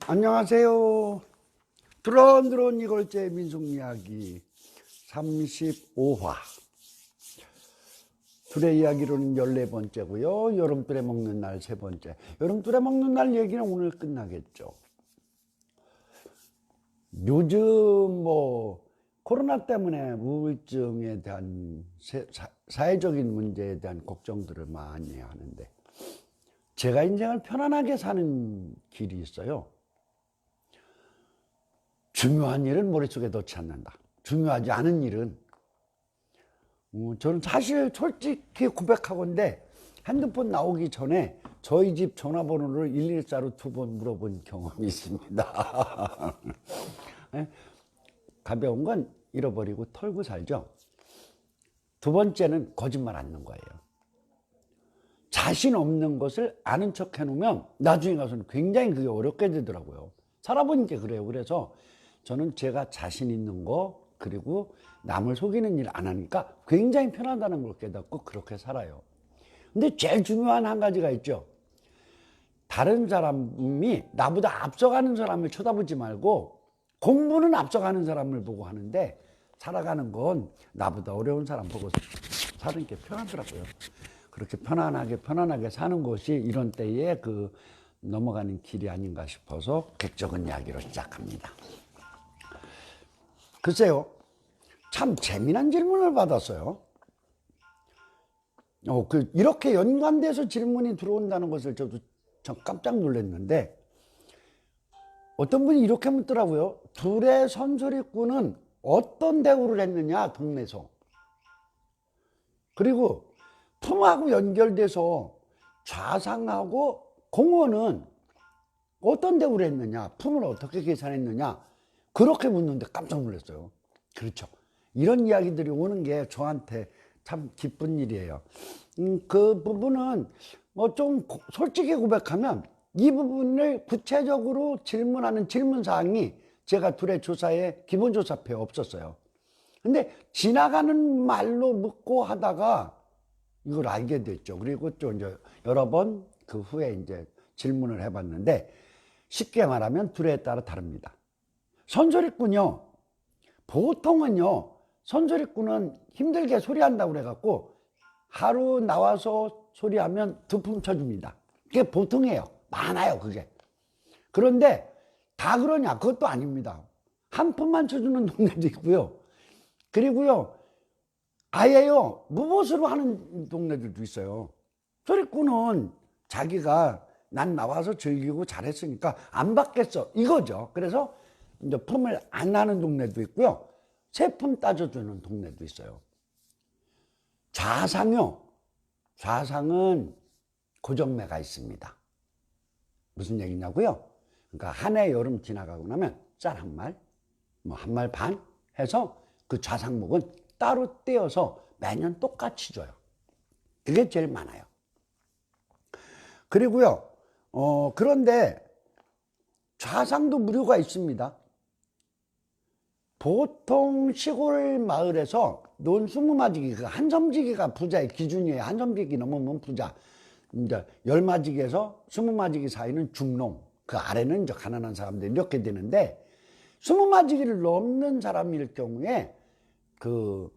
안녕하세요. 드론드론 이걸제 민속이야기 35화. 둘의 이야기로는 14번째고요. 여름둘에 먹는 날 3번째. 여름둘에 먹는 날 얘기는 오늘 끝나겠죠. 요즘 코로나 때문에 우울증에 대한 사회적인 문제에 대한 걱정들을 많이 하는데, 제가 인생을 편안하게 사는 길이 있어요. 중요한 일은 머릿속에 넣지 않는다. 중요하지 않은 일은 저는 사실 솔직히 고백하건데, 핸드폰 나오기 전에 저희 집 전화번호를 114로 2번 물어본 경험이 있습니다. 가벼운 건 잃어버리고 털고 살죠. 두 번째는 거짓말 않는 거예요. 자신 없는 것을 아는 척 해놓으면 나중에 가서는 굉장히 그게 어렵게 되더라고요. 살아보니까 그래요. 그래서 저는 제가 자신 있는 거, 그리고 남을 속이는 일 안 하니까 굉장히 편하다는 걸 깨닫고 그렇게 살아요. 근데 제일 중요한 한 가지가 있죠. 다른 사람이 나보다 앞서가는 사람을 쳐다보지 말고 공부는 앞서가는 사람을 보고 하는데, 살아가는 건 나보다 어려운 사람 보고 사는 게 편하더라고요. 그렇게 편안하게 사는 것이 이런 때에 넘어가는 길이 아닌가 싶어서 객적은 이야기로 시작합니다. 글쎄요, 참 재미난 질문을 받았어요. 이렇게 연관돼서 질문이 들어온다는 것을 저도 참 깜짝 놀랐는데, 어떤 분이 이렇게 묻더라고요. 둘의 선소리꾼은 어떤 대우를 했느냐, 동네에서. 그리고 품하고 연결돼서 좌상하고 공원은 어떤 대우를 했느냐, 품을 어떻게 계산했느냐, 그렇게 묻는데 깜짝 놀랐어요. 그렇죠. 이런 이야기들이 오는 게 저한테 참 기쁜 일이에요. 그 부분은 좀 솔직히 고백하면, 이 부분을 구체적으로 질문하는 질문사항이 제가 둘의 조사에 기본조사표에 없었어요. 근데 지나가는 말로 묻고 하다가 이걸 알게 됐죠. 그리고 또 이제 여러 번 그 후에 이제 질문을 해봤는데, 쉽게 말하면 둘에 따라 다릅니다. 선소리꾼요, 보통은요, 선소리꾼은 힘들게 소리한다고 그래갖고 하루 나와서 소리하면 2품 쳐줍니다. 그게 보통이에요. 많아요, 그게. 그런데 다 그러냐? 그것도 아닙니다. 1품만 쳐주는 동네도 있고요. 그리고요, 아예요, 무보수로 하는 동네들도 있어요. 소리꾼은 자기가 난 나와서 즐기고 잘했으니까 안 받겠어, 이거죠. 그래서 이제 품을 안 하는 동네도 있고요. 3품 따져주는 동네도 있어요. 좌상요, 좌상은 고정매가 있습니다. 무슨 얘기냐고요? 그러니까 한 해 여름 지나가고 나면 짤 한 말, 한 말 반 해서 그 좌상목은 따로 떼어서 매년 똑같이 줘요. 그게 제일 많아요. 그리고요, 그런데 좌상도 무료가 있습니다. 보통 시골 마을에서 논 20마지기, 한섬지기가 부자의 기준이에요. 한섬지기 넘으면 부자. 이제 10마지기에서 20마지기 사이는 중농, 그 아래는 이제 가난한 사람들, 이렇게 되는데, 20마지기를 넘는 사람일 경우에 그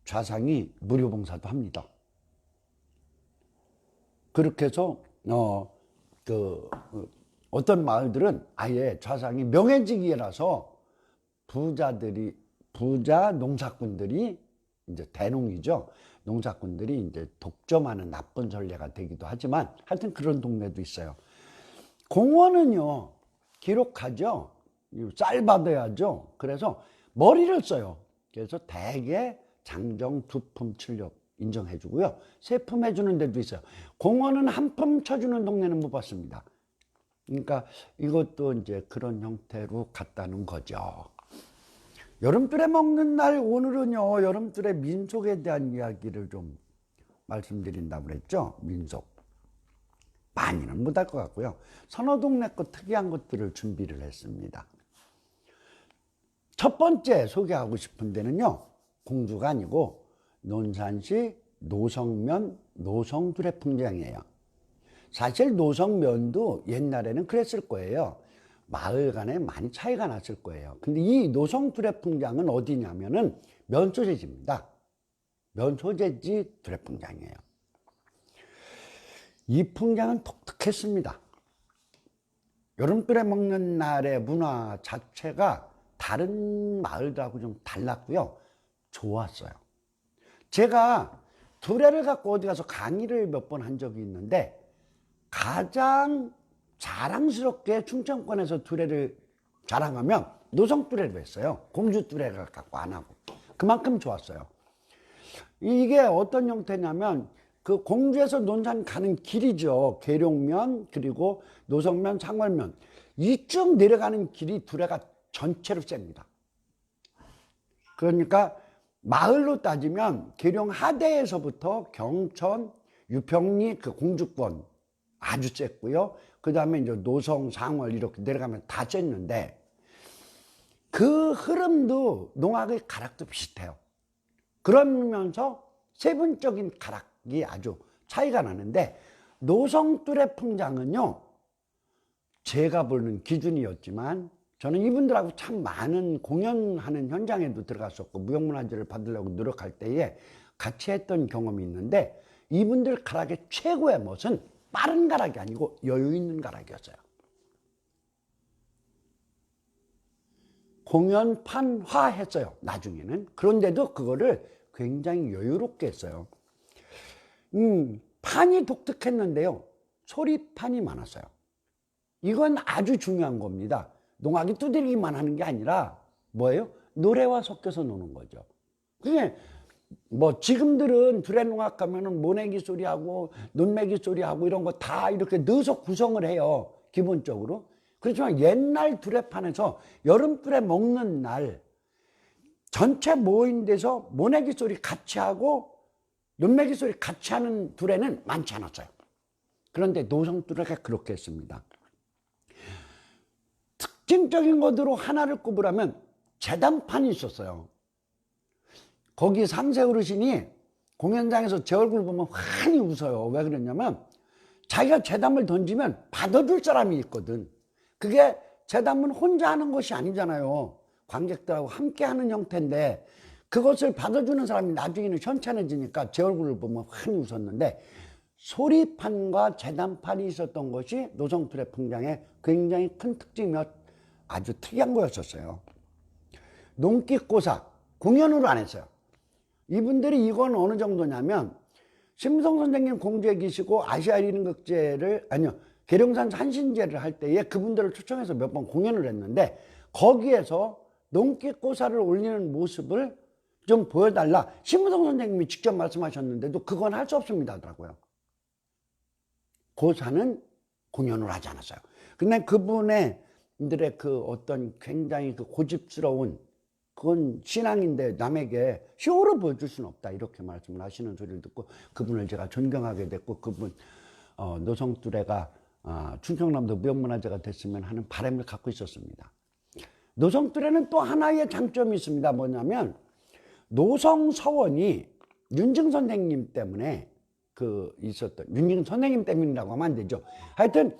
좌상이 무료 봉사도 합니다. 그렇게 해서 어떤 마을들은 아예 좌상이 명예직이라서 부자 농사꾼들이, 이제 대농이죠. 농사꾼들이 이제 독점하는 나쁜 전례가 되기도 하지만, 하여튼 그런 동네도 있어요. 공원은요, 기록하죠. 쌀 받아야죠. 그래서 머리를 써요. 그래서 대개 장정 2품 출력 인정해주고요. 3품 해주는 데도 있어요. 공원은 1품 쳐주는 동네는 못 봤습니다. 그러니까 이것도 이제 그런 형태로 갔다는 거죠. 여름둘에 먹는 날, 오늘은요, 여름둘의 민속에 대한 이야기를 좀 말씀드린다고 그랬죠. 민속. 많이는 못할 것 같고요. 서너 동네 거 특이한 것들을 준비를 했습니다. 첫 번째 소개하고 싶은 데는요, 공주가 아니고 논산시 노성면 노성둘의 풍경이에요. 사실 노성면도 옛날에는 그랬을 거예요. 마을 간에 많이 차이가 났을 거예요. 근데 이 노성 두레풍장은 어디냐면은 면소재지입니다. 면소재지 두레풍장이에요. 이 풍장은 독특했습니다. 여름뚜레 먹는 날의 문화 자체가 다른 마을들하고 좀 달랐고요. 좋았어요. 제가 두레를 갖고 어디 가서 강의를 몇 번 한 적이 있는데 가장 자랑스럽게 충청권에서 두레를 자랑하면 노성뚜레로 했어요. 공주뚜레를 갖고 안 하고. 그만큼 좋았어요. 이게 어떤 형태냐면 그 공주에서 논산 가는 길이죠. 계룡면 그리고 노성면, 상월면 이쪽 내려가는 길이 두레가 전체로 셉니다. 그러니까 마을로 따지면 계룡 하대에서부터 경천, 유평리 그 공주권 아주 셌고요. 그 다음에 이제 노성, 상월 이렇게 내려가면 다 셌는데 그 흐름도 농악의 가락도 비슷해요. 그러면서 세분적인 가락이 아주 차이가 나는데 노성뚜레 풍장은요, 제가 보는 기준이었지만 저는 이분들하고 참 많은 공연하는 현장에도 들어갔었고 무형문화재를 받으려고 노력할 때에 같이 했던 경험이 있는데 이분들 가락의 최고의 멋은 빠른 가락이 아니고 여유 있는 가락이었어요. 공연판화 했어요, 나중에는. 그런데도 그거를 굉장히 여유롭게 했어요. 판이 독특했는데요. 소리판이 많았어요. 이건 아주 중요한 겁니다. 농악이 두드리기만 하는 게 아니라 뭐예요? 노래와 섞여서 노는 거죠. 그게 뭐 지금들은 두레농악 가면은 모내기 소리하고 논매기 소리하고 이런 거 다 이렇게 넣어서 구성을 해요, 기본적으로. 그렇지만 옛날 두레판에서 여름뚜레 먹는 날 전체 모인 데서 모내기 소리 같이 하고 논매기 소리 같이 하는 두레는 많지 않았어요. 그런데 노성뚜레가 그렇게 했습니다. 특징적인 것으로 하나를 꼽으라면 재단판이 있었어요. 거기 상세 어르신이 공연장에서 제 얼굴 보면 환히 웃어요. 왜 그러냐면 자기가 재담을 던지면 받아줄 사람이 있거든. 그게 재담은 혼자 하는 것이 아니잖아요. 관객들하고 함께 하는 형태인데 그것을 받아주는 사람이 나중에는 현찬해지니까 제 얼굴을 보면 환히 웃었는데 소리판과 재단판이 있었던 것이 노성뚜레 풍장의 굉장히 큰 특징이며 아주 특이한 거였었어요. 농기꼬사 공연으로 안 했어요. 이분들이 이건 어느 정도냐면 심성 선생님 공주에 계시고 아시아 1인 극제를 아니요 계룡산 한신제를 할 때에 그분들을 초청해서 몇 번 공연을 했는데 거기에서 농기꼬사를 올리는 모습을 좀 보여달라 심성 선생님이 직접 말씀하셨는데도 그건 할 수 없습니다 하더라고요. 고사는 공연을 하지 않았어요. 근데 그분의 그 어떤 굉장히 그 고집스러운 그건 신앙인데 남에게 쇼로 보여줄 수는 없다 이렇게 말씀을 하시는 소리를 듣고 그분을 제가 존경하게 됐고 그분 노성뚜레가 충청남도 무형문화재가 됐으면 하는 바람을 갖고 있었습니다. 노성뚜레는 또 하나의 장점이 있습니다. 뭐냐면 노성서원이 윤증 선생님 때문에 윤증 선생님 때문이라고 하면 안 되죠. 하여튼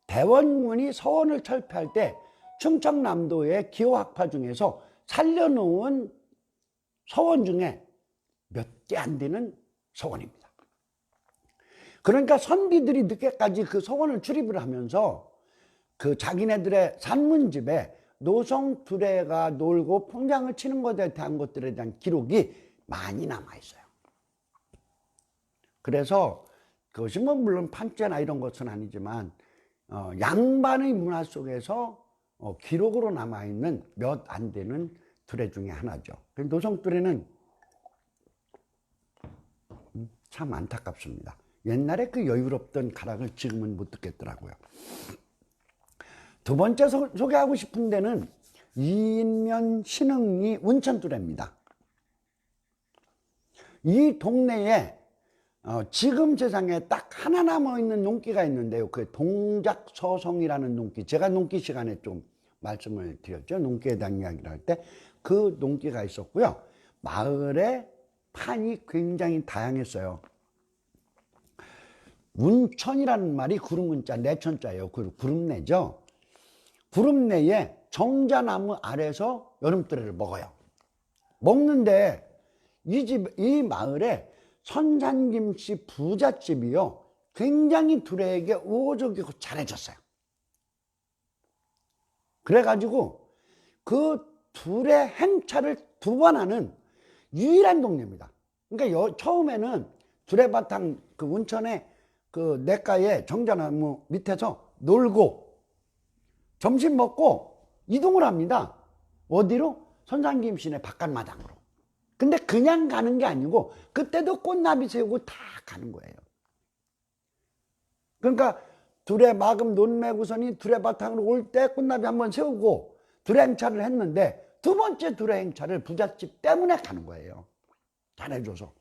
대원군이 서원을 철폐할 때 충청남도의 기호학파 중에서 살려놓은 서원 중에 몇 개 안 되는 서원입니다. 그러니까 선비들이 늦게까지 그 서원을 출입을 하면서 그 자기네들의 산문집에 노성뚜레가 놀고 풍장을 치는 것에 대한 것들에 대한 기록이 많이 남아있어요. 그래서 그것이 뭐 물론 판자나 이런 것은 아니지만 양반의 문화 속에서 기록으로 남아있는 몇 안 되는 뚜레 중에 하나죠. 노성뚜레는 참 안타깝습니다. 옛날에 그 여유롭던 가락을 지금은 못 듣겠더라고요. 두 번째 소개하고 싶은 데는 이인면 신흥리 운천뚜레입니다. 이 동네에 지금 세상에 딱 하나 남아있는 농기가 있는데요. 그 동작서성이라는 농기. 제가 농기 시간에 좀 말씀을 드렸죠. 농기에 대한 이야기를 할 때 그 농기가 있었고요. 마을에 판이 굉장히 다양했어요. 운천이라는 말이 구름문자 내천자예요. 구름내죠. 구름내에 정자나무 아래서 여름뜨레를 먹어요. 먹는데 이 마을에 선산김씨 부잣집이요, 굉장히 두레에게 우호적이고 잘해줬어요. 그래가지고 그 두레 행차를 2번 하는 유일한 동네입니다. 그러니까 처음에는 두레바탕 그 운천의 그 냇가에 정자나무 밑에서 놀고 점심 먹고 이동을 합니다. 어디로? 선산김씨네 바깥마당으로. 근데 그냥 가는 게 아니고 그때도 꽃나비 세우고 다 가는 거예요. 그러니까 두레 마금 논매구선이 두레바탕으로 올 때 꽃나비 한번 세우고 두레 행차를 했는데 2번째 두레 행차를 부잣집 때문에 가는 거예요. 잘해줘서.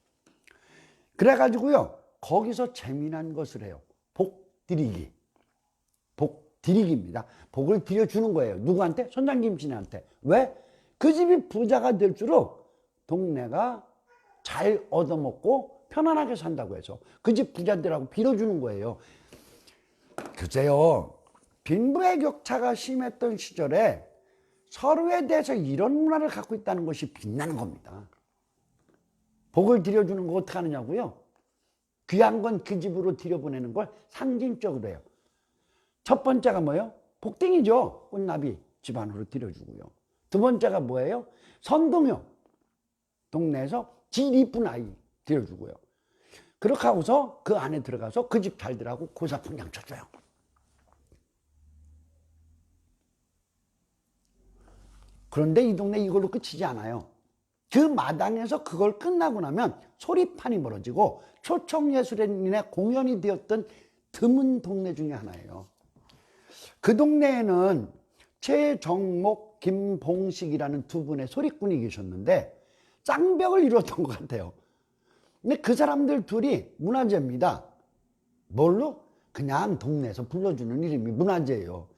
그래가지고요, 거기서 재미난 것을 해요. 복드리기. 복드리기입니다. 복을 드려주는 거예요. 누구한테? 선장김씨한테. 왜? 그 집이 부자가 될수록 동네가 잘 얻어먹고 편안하게 산다고 해서 그 집 부자들하고 빌어주는 거예요. 글쎄요, 빈부의 격차가 심했던 시절에 서로에 대해서 이런 문화를 갖고 있다는 것이 빛나는 겁니다. 복을 들여주는 거 어떻게 하느냐고요? 귀한 건 그 집으로 들여보내는 걸 상징적으로 해요. 첫 번째가 뭐예요? 복딩이죠. 꽃나비 집안으로 들여주고요. 2번째가 뭐예요? 선동요. 동네에서 질 이쁜 아이 들여주고요. 그렇게 하고서 그 안에 들어가서 그 집 잘들하고 고사풍장 쳐줘요. 그런데 이 동네 이걸로 끝이지 않아요. 그 마당에서 그걸 끝나고 나면 소리판이 벌어지고 초청예술인의 공연이 되었던 드문 동네 중에 하나예요. 그 동네에는 최정목, 김봉식이라는 2분의 소리꾼이 계셨는데 쌍벽을 이루었던 것 같아요. 근데 그 사람들 둘이 문화재입니다. 뭘로? 그냥 동네에서 불러주는 이름이 문화재예요.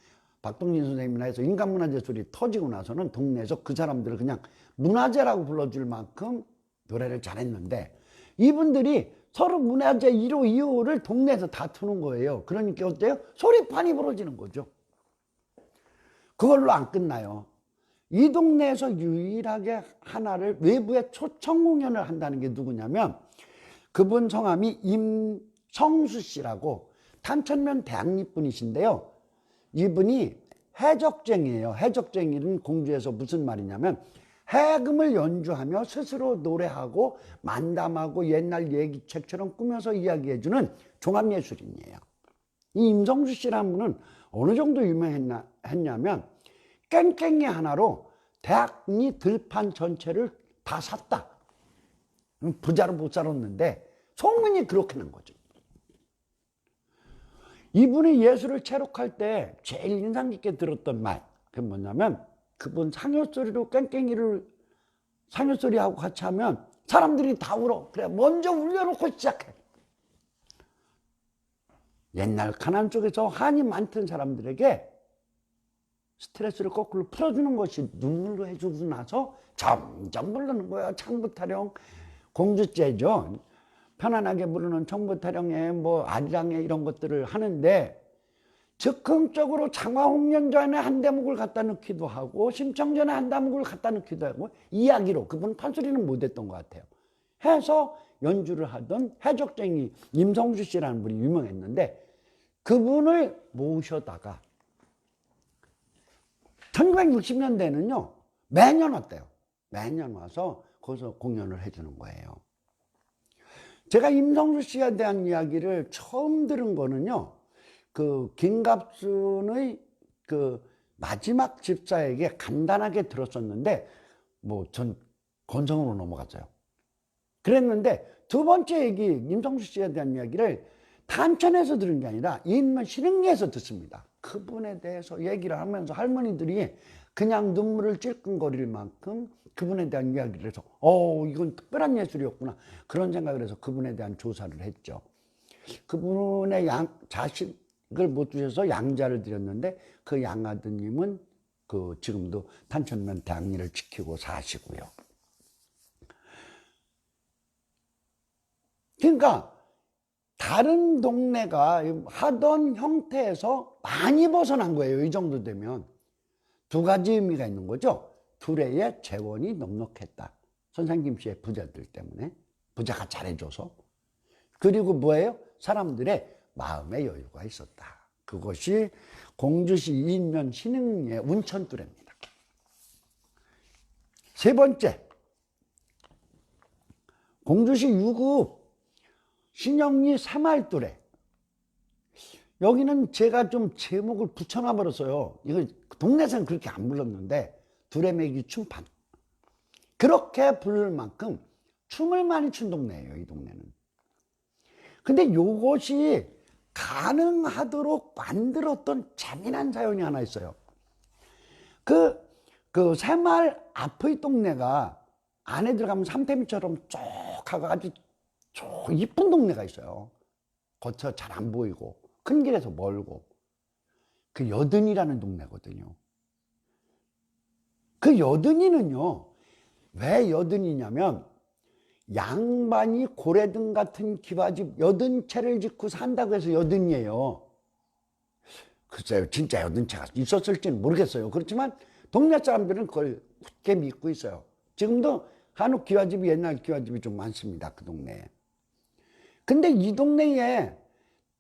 박동진 선생님이나 해서 인간문화재 소리 터지고 나서는 동네에서 그 사람들을 그냥 문화재라고 불러줄 만큼 노래를 잘했는데, 이분들이 서로 문화재 1호, 2호를 동네에서 다투는 거예요. 그러니까 어때요? 소리판이 벌어지는 거죠. 그걸로 안 끝나요. 이 동네에서 유일하게 하나를 외부에 초청 공연을 한다는 게 누구냐면, 그분 성함이 임성수 씨라고 탄천면 대학립 분이신데요. 이분이 해적쟁이에요. 해적쟁이는 공주에서 무슨 말이냐면 해금을 연주하며 스스로 노래하고 만담하고 옛날 얘기책처럼 꾸며서 이야기해주는 종합예술인이에요. 이 임성수 씨라는 분은 어느 정도 유명했냐면 깽깽이 하나로 대학리 들판 전체를 다 샀다. 부자로 못 살았는데 소문이 그렇게 난 거죠. 이분이 예술을 체록할 때 제일 인상 깊게 들었던 말, 그게 뭐냐면 그분 상여소리로 깽깽이를 상여소리하고 같이 하면 사람들이 다 울어. 그래, 먼저 울려놓고 시작해. 옛날 가난 쪽에서 한이 많던 사람들에게 스트레스를 거꾸로 풀어주는 것이 눈물로 해주고 나서 점점 부르는 거예요. 창부타령, 공주제죠. 편안하게 부르는 청부타령에 뭐 아리랑에 이런 것들을 하는데 즉흥적으로 장화홍련전에 한 대목을 갖다 넣기도 하고 심청전에 한 대목을 갖다 넣기도 하고 이야기로, 그분 판소리는 못했던 것 같아요, 해서 연주를 하던 해적쟁이 임성수 씨라는 분이 유명했는데, 그분을 모셔다가 1960년대는요 매년 왔대요. 매년 와서 거기서 공연을 해주는 거예요. 제가 임성수 씨에 대한 이야기를 처음 들은 거는요, 그 김갑순의 그 마지막 집사에게 간단하게 들었었는데 뭐 전 건성으로 넘어갔어요. 그랬는데 2번째 얘기, 임성수 씨에 대한 이야기를 단천에서 들은 게 아니라 인문 실흥리에서 듣습니다. 그분에 대해서 얘기를 하면서 할머니들이 그냥 눈물을 찔끔거릴 만큼 그분에 대한 이야기를 해서 이건 특별한 예술이었구나, 그런 생각을 해서 그분에 대한 조사를 했죠. 그분의 자식을 못 주셔서 양자를 드렸는데 그 양아드님은 그 지금도 탄천면 대학리를 지키고 사시고요. 그러니까 다른 동네가 하던 형태에서 많이 벗어난 거예요. 이 정도 되면. 두 가지 의미가 있는 거죠. 둘의 재원이 넉넉했다. 선생김 씨의 부자들 때문에. 부자가 잘해줘서. 그리고 뭐예요? 사람들의 마음의 여유가 있었다. 그것이 공주시 이인면 신흥리의 운천두레입니다. 세 번째, 공주시 유구 신영리 새마을두레. 여기는 제가 좀 제목을 붙여놔 버렸어요. 이거 동네에서는 그렇게 안 불렀는데, 두레매기 춤판. 그렇게 부를 만큼 춤을 많이 춘 동네예요, 이 동네는. 근데 요것이 가능하도록 만들었던 잔인한 사연이 하나 있어요. 그 새마을 앞의 동네가 안에 들어가면 삼태미처럼 쭉 하고 아주 이쁜 동네가 있어요. 거쳐 잘 안 보이고 큰 길에서 멀고. 그 여든이라는 동네거든요. 그 여든이는요, 왜 여든이냐면 양반이 고래등 같은 기와집 80채를 짓고 산다고 해서 여든이에요. 글쎄요, 진짜 여든채가 있었을지는 모르겠어요. 그렇지만 동네 사람들은 그걸 굳게 믿고 있어요. 지금도 한옥 기와집이, 옛날 기와집이 좀 많습니다, 그 동네에. 근데 이 동네에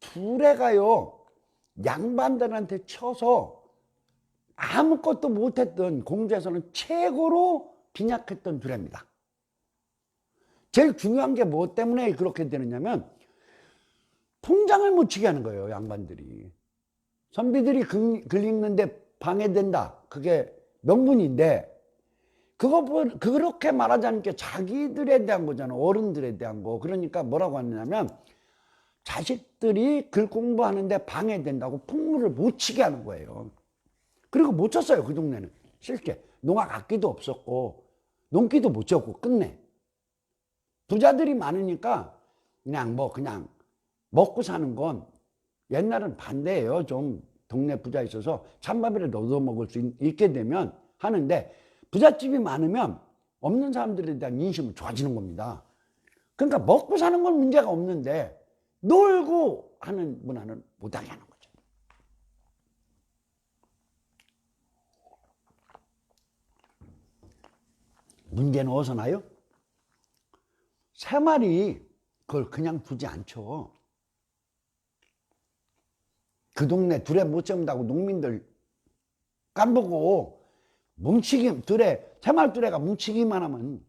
두레가요, 양반들한테 쳐서 아무것도 못했던, 공주에서는 최고로 빈약했던 두레입니다. 제일 중요한 게 뭐 때문에 그렇게 되느냐면, 통장을 못 치게 하는 거예요, 양반들이. 선비들이 글 읽는데 방해된다, 그게 명분인데, 그렇게 말하자는 게 자기들에 대한 거잖아. 어른들에 대한 거. 그러니까 뭐라고 하냐면, 자식들이 글 공부하는데 방해된다고 풍물을 못 치게 하는 거예요. 그리고 못 쳤어요, 그 동네는. 실제 농악 악기도 없었고 농기도 못 쳤고 끝내. 부자들이 많으니까 그냥 먹고 사는 건, 옛날은 반대예요. 좀 동네 부자 있어서 찬밥이라도 얻어 먹을 수 있게 되면 하는데, 부잣집이 많으면 없는 사람들에 대한 인심은 좋아지는 겁니다. 그러니까 먹고 사는 건 문제가 없는데 놀고 하는 문화는 못하게 하는 거죠. 문제는 어디서 나요? 새마을이 그걸 그냥 두지 않죠. 그 동네 두레 못 세운다고 농민들 깐보고 새마을 두레가 뭉치기만 하면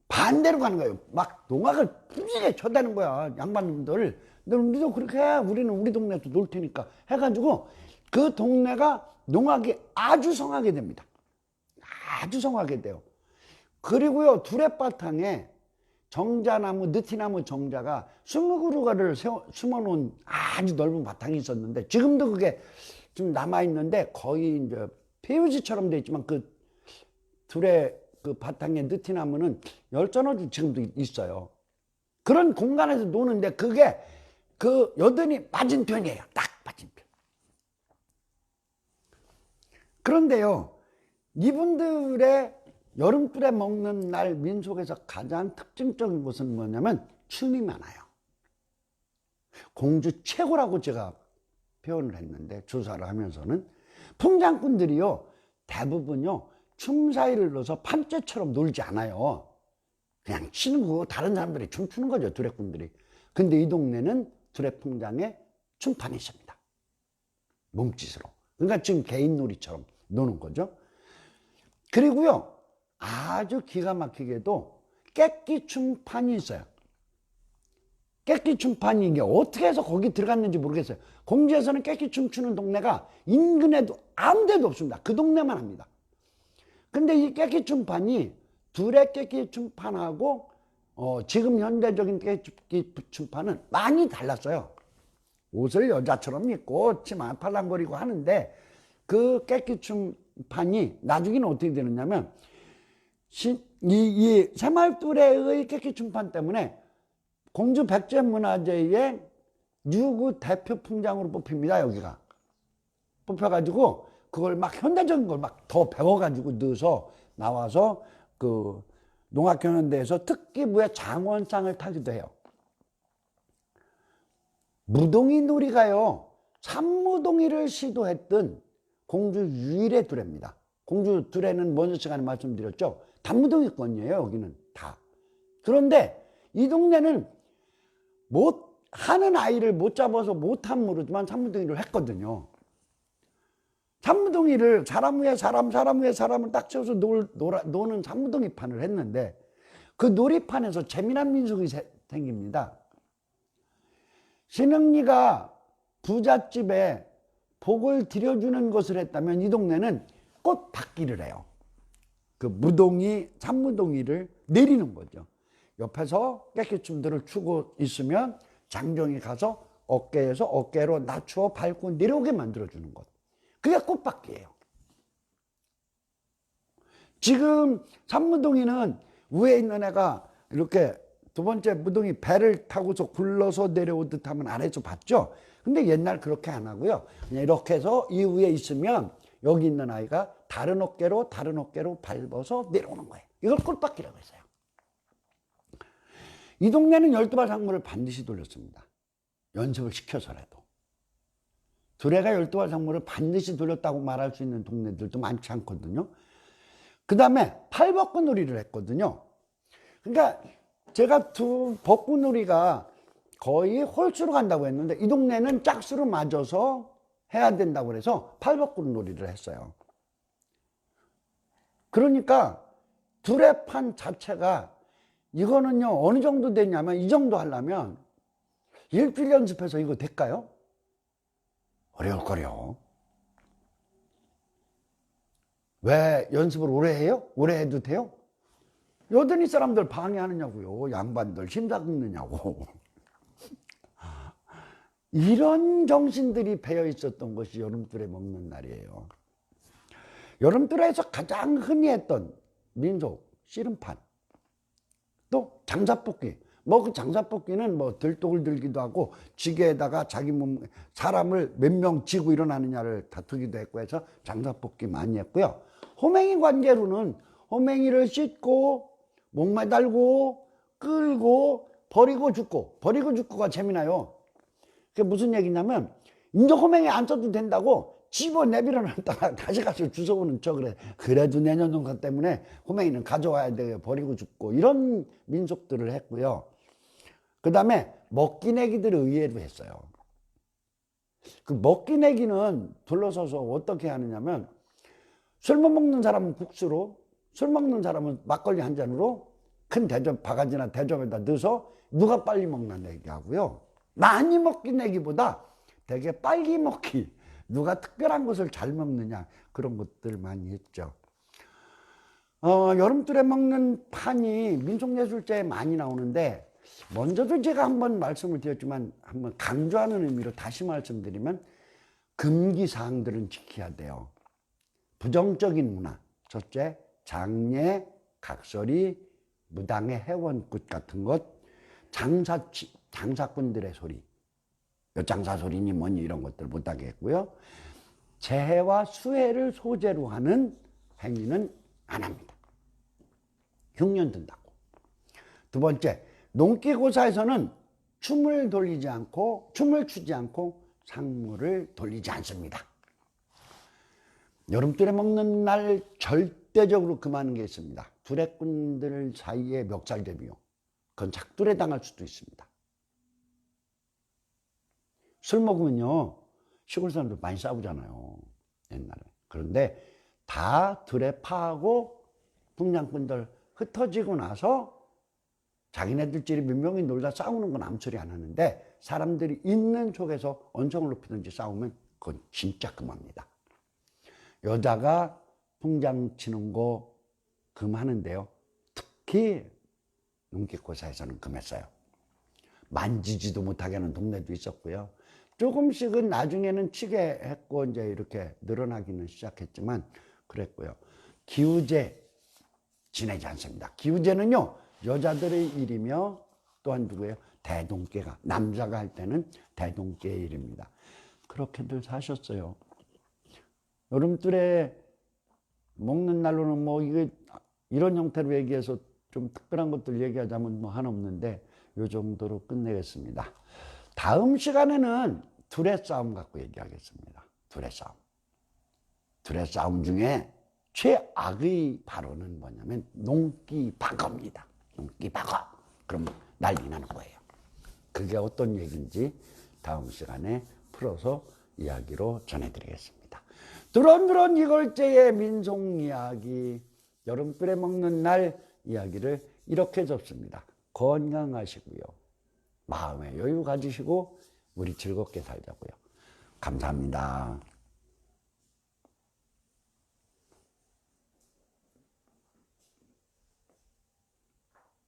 반대로 가는 거예요. 막 농악을 부지게 쳐대는 거야, 양반님들. 너희도 그렇게 해. 우리는 우리 동네에서 놀 테니까 해가지고 그 동네가 농악이 아주 성하게 됩니다. 아주 성하게 돼요. 그리고요, 두레바탕에 정자나무, 느티나무 정자가 20그루가를 심어놓은 아주 넓은 바탕이 있었는데, 지금도 그게 좀 남아있는데 거의 이제 폐유지처럼 돼 있지만, 그 두레 그 바탕에 느티나무는 열전어주 지금도 있어요. 그런 공간에서 노는데 그게 그 여든이 맞은편이에요. 딱 맞은편. 그런데요, 이분들의 여름불에 먹는 날 민속에서 가장 특징적인 것은 뭐냐면 춤이 많아요. 공주 최고라고 제가 표현을 했는데, 조사를 하면서는 풍장꾼들이요, 대부분요 춤사위를 넣어서 판재처럼 놀지 않아요. 그냥 치는 거, 다른 사람들이 춤추는 거죠, 두레꾼들이. 근데 이 동네는 두레풍장에 춤판이 있습니다. 몸짓으로. 그러니까 지금 개인놀이처럼 노는 거죠. 그리고요, 아주 기가 막히게도 깨끼춤판이 있어요. 깨끼춤판이 이게 어떻게 해서 거기 들어갔는지 모르겠어요. 공주에서는 깨끼춤 추는 동네가 인근에도 아무 데도 없습니다. 그 동네만 합니다. 근데 이 깨끼춤판이 두레 깨끼춤판하고 지금 현대적인 깨끼춤판은 많이 달랐어요. 옷을 여자처럼 입고 치마 팔랑거리고 하는데, 그 깨끼춤판이 나중에는 어떻게 되느냐면, 이 새마을두레의 깨끼춤판 때문에 공주 백제문화재의 유구 대표 풍장으로 뽑힙니다. 여기가 뽑혀가지고 그걸 막 현대적인 걸 막 더 배워가지고 넣어서 나와서 그 농악현원대에서 특기부의 장원상을 타기도 해요. 무동이 놀이가요, 산무동이를 시도했던 공주 유일의 둘레입니다. 공주 둘레는 먼저 시간에 말씀드렸죠. 단무동이권이에요, 여기는 다. 그런데 이 동네는 못 하는 아이를 못 잡아서 못하면 모르지만 산무동이를 했거든요. 산무동이를 사람 위에 사람, 사람 위에 사람을 딱 채워서 노는 산무동이 판을 했는데, 그 놀이판에서 재미난 민속이 생깁니다. 신흥리가 부잣집에 복을 들여주는 것을 했다면 이 동네는 꽃받기를 해요. 그 무동이, 산무동이를 내리는 거죠. 옆에서 깨끼춤들을 추고 있으면 장정이 가서 어깨에서 어깨로 낮추어 밟고 내려오게 만들어주는 것. 그게 꽃받기예요. 지금 산무동이는 위에 있는 애가 이렇게 두 번째 무동이 배를 타고서 굴러서 내려오듯 하면 아래에서 봤죠? 근데 옛날 그렇게 안 하고요. 그냥 이렇게 해서 이 위에 있으면 여기 있는 아이가 다른 어깨로 밟아서 내려오는 거예요. 이걸 꽃받기라고 했어요. 이 동네는 12발 상무를 반드시 돌렸습니다. 연습을 시켜서라도. 둘레가 12발 상무를 반드시 돌렸다고 말할 수 있는 동네들도 많지 않거든요. 그 다음에 팔벚꽃놀이를 했거든요. 그러니까 제가 벚꽃놀이가 거의 홀수로 간다고 했는데 이 동네는 짝수로 맞아서 해야 된다고 그래서 팔벚꽃놀이를 했어요. 그러니까 둘레판 자체가 이거는요 어느 정도 되냐면 이 정도 하려면 일주일 연습해서 이거 될까요? 어려울 거요. 왜 연습을 오래 해요? 오래 해도 돼요? 여든이 사람들 방해하느냐고요. 양반들 심사 긁느냐고. 이런 정신들이 배어 있었던 것이 여름뚜레 먹는 날이에요. 여름뚜레에서 가장 흔히 했던 민속 씨름판, 또 장사뽑기. 뭐 그 장사뽑기는 뭐 들독을 들기도 하고 지게에다가 자기 몸 사람을 몇 명 쥐고 일어나느냐를 다투기도 했고 해서 장사뽑기 많이 했고요. 호맹이 관계로는 호맹이를 씻고 목 매달고 끌고 버리고 죽고가 재미나요. 그게 무슨 얘기냐면 이제 호맹이 안 써도 된다고 집어 내밀어 놨다가 다시 가서 주워오는 척 그래. 그래도 내년 농사 때문에 호맹이는 가져와야 돼요. 버리고 죽고 이런 민속들을 했고요. 그 다음에 먹기내기들을 의외로 했어요. 그 먹기내기는 둘러서서 어떻게 하느냐면 술 못 먹는 사람은 국수로, 술 먹는 사람은 막걸리 한 잔으로 큰 대접, 바가지나 대접에다 넣어서 누가 빨리 먹나 내기하고요. 많이 먹기 내기보다 되게 빨리 먹기, 누가 특별한 것을 잘 먹느냐 그런 것들 많이 했죠. 여름뚜레 먹는 판이 민속예술제에 많이 나오는데 먼저도 제가 한번 말씀을 드렸지만 한번 강조하는 의미로 다시 말씀드리면 금기사항들은 지켜야 돼요. 부정적인 문화, 첫째 장례, 각설이, 무당의 해원굿 같은 것, 장사꾼들의 소리, 엿장사 소리니 뭐니 이런 것들 못하게 했고요. 재해와 수해를 소재로 하는 행위는 안 합니다. 흉년 든다고. 두 번째, 농기고사에서는 춤을 추지 않고 상무를 돌리지 않습니다. 여름뚜레 먹는 날 절대적으로 금하는 게 있습니다. 두레꾼들 사이에 멱살대비요. 그건 작두레 당할 수도 있습니다. 술 먹으면요 시골 사람들 많이 싸우잖아요, 옛날에. 그런데 다 두레파하고 풍장꾼들 흩어지고 나서 자기네들끼리 몇 명이 놀다 싸우는 건 아무 소리 안 하는데 사람들이 있는 속에서 언성을 높이든지 싸우면 그건 진짜 금합니다. 여자가 풍장 치는 거 금하는데요, 특히 농기고사에서는 금했어요. 만지지도 못하게 하는 동네도 있었고요. 조금씩은 나중에는 치게 했고 이제 이렇게 늘어나기는 시작했지만 그랬고요. 기우제 지내지 않습니다. 기우제는요 여자들의 일이며 또한 누구예요? 대동계가, 남자가 할 때는 대동계의 일입니다. 그렇게들 사셨어요. 여름뚜레 먹는 날로는 뭐 이게 이런 형태로 얘기해서 좀 특별한 것들 얘기하자면 뭐 하나 없는데 요 정도로 끝내겠습니다. 다음 시간에는 둘의 싸움 갖고 얘기하겠습니다. 둘의 싸움. 둘의 싸움 중에 최악의 발언은 뭐냐면 농기박어입니다. 농기박어. 그럼 난리 나는 거예요. 그게 어떤 얘기인지 다음 시간에 풀어서 이야기로 전해드리겠습니다. 두런두런 이걸제의 민속 이야기, 여름불에 먹는 날 이야기를 이렇게 접습니다. 건강하시고요. 마음의 여유 가지시고 우리 즐겁게 살자고요. 감사합니다.